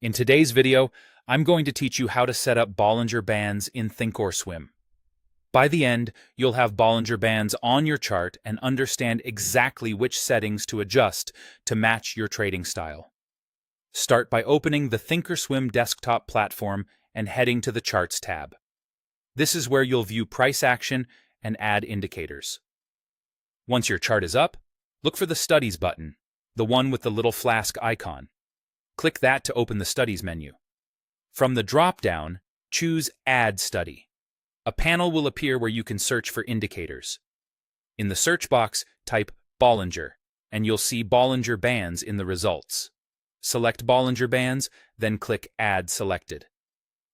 In today's video, I'm going to teach you how to set up Bollinger Bands in Thinkorswim. By the end, you'll have Bollinger Bands on your chart and understand exactly which settings to adjust to match your trading style. Start by opening the Thinkorswim desktop platform and heading to the Charts tab. This is where you'll view price action and add indicators. Once your chart is up, look for the Studies button, the one with the little flask icon. Click that to open the Studies menu. From the drop-down, choose Add Study. A panel will appear where you can search for indicators. In the search box, type Bollinger, and you'll see Bollinger Bands in the results. Select Bollinger Bands, then click Add Selected.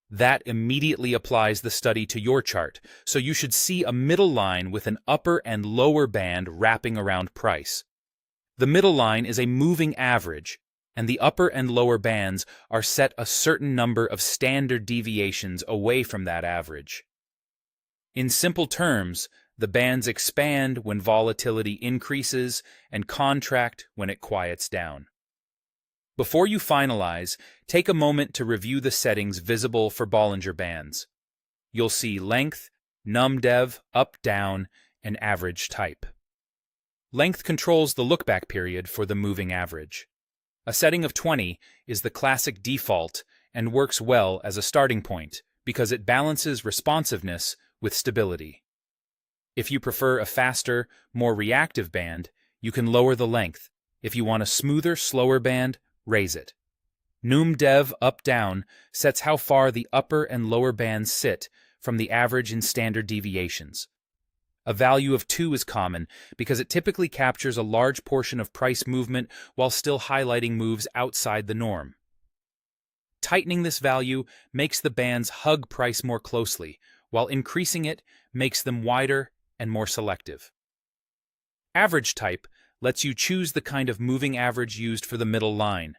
That immediately applies the study to your chart, so you should see a middle line with an upper and lower band wrapping around price. The middle line is a moving average, and the upper and lower bands are set a certain number of standard deviations away from that average. In simple terms, the bands expand when volatility increases and contract when it quiets down. Before you finalize, take a moment to review the settings visible for Bollinger Bands. You'll see length, num-dev, up-down, and average type. Length controls the look-back period for the moving average. A setting of 20 is the classic default and works well as a starting point because it balances responsiveness with stability. If you prefer a faster, more reactive band, you can lower the length. If you want a smoother, slower band, raise it. Num-dev up-down sets how far the upper and lower bands sit from the average in standard deviations. A value of 2 is common because it typically captures a large portion of price movement while still highlighting moves outside the norm. Tightening this value makes the bands hug price more closely, while increasing it makes them wider and more selective. Average type lets you choose the kind of moving average used for the middle line.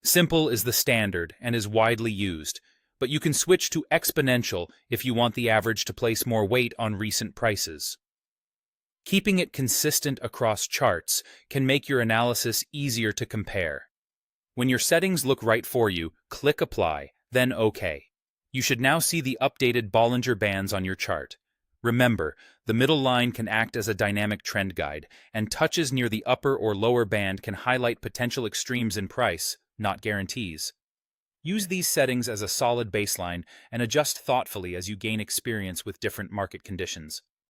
Simple is the standard and is widely used, but you can switch to exponential if you want the average to place more weight on recent prices. Keeping it consistent across charts can make your analysis easier to compare. When your settings look right for you, click Apply, then OK. You should now see the updated Bollinger Bands on your chart. Remember, the middle line can act as a dynamic trend guide, and touches near the upper or lower band can highlight potential extremes in price, not guarantees. Use these settings as a solid baseline and adjust thoughtfully as you gain experience with different market conditions.